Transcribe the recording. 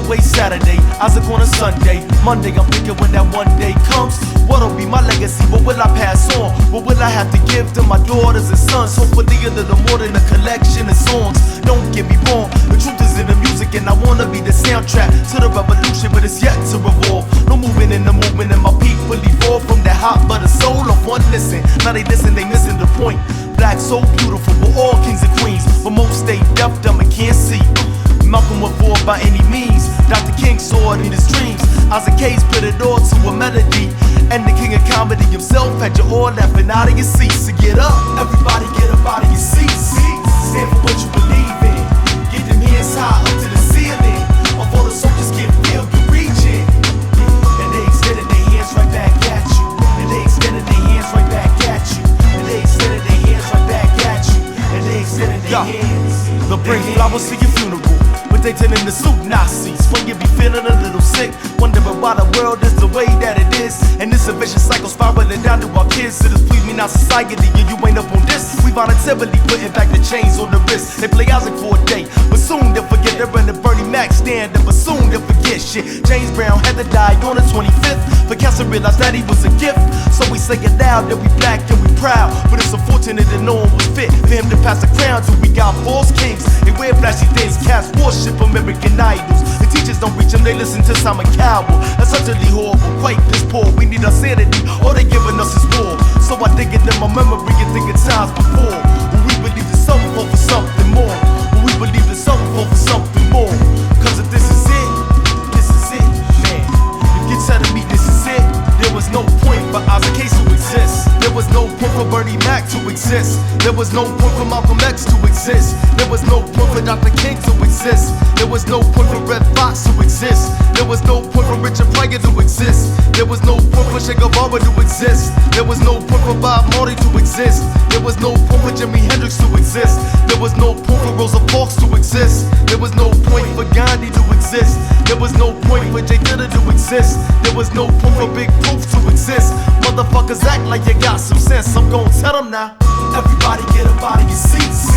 away Saturday, Isaac on a Sunday. Monday, I'm thinking when that one day comes, what'll be my legacy? What will I pass on? What will I have to give to my daughters and sons? Hopefully a little more than a collection of songs. Don't get me wrong, the truth is in the music, and I wanna be the soundtrack to the revolution, but it's yet to revolve. No moving in the movement, and my people evolve from that hot butter soul of one listen. Now they listen, they missing the point. Black so beautiful, we're all kings and queens, but most stay deaf, dumb, and can't see. Malcolm was born by any means. Dr. King saw it in his dreams. Isaac Hayes put it all to a melody, and the king of comedy himself had you all laughing out of your seats. So get up, everybody get up out of your seats. Stand for what you believe in. Get them hands high up to the ceiling. Of all the soldiers get filled, you reaching. And they extended their hands right back at you. And they extended their hands right back at you. And they extended their hands right back at you. And they extended their hands. They'll bring flowers to your funeral, but they turn into soup Nazis when you be feeling a little sick, wondering why the world is the way that it is. And this a vicious cycle spiraling down to our kids. It is please me not society, and you ain't up on this. We voluntarily putting back the chains on the wrist. They play Isaac for a day, but soon they'll forget. They're in the Bernie Mac stand, but soon they'll forget shit. James Brown had to die on the 25th, but cancer realized that he was a gift. So we say it loud that we black and we proud, but it's unfortunate that no one was fit for him to pass the crown to. We got false kings, they wear flashy things, cast worship American idols. The teachers don't reach them, they listen to Simon Cowell. That's utterly horrible, quite piss poor. We need our sanity, all they giving us is war. So I dig it in my memory and think of times before, when we believe that something for something more. When we believe that something for something more. Cause if this is it, man. If you're telling me this is it, there was no point for Isaac Hayes to exist. There was no point for Bernie Mac to exist. There was no point for Malcolm X to exist. There was no point for Dr. King to exist. There was no point for Red Fox to exist. There was no point for Richard Pryor to exist. There was no point for Che Guevara to exist. There was no point for Bob Marley to exist. There was no point for Jimi Hendrix to exist. There was no point for Rosa Parks to exist. There was no point for Gandhi to exist. There was no point for Jay Dilla to exist. There was no point for Big Proof to exist. Motherfuckers act like you got some sense, I'm gon' tell them now. Everybody get up out of your seats.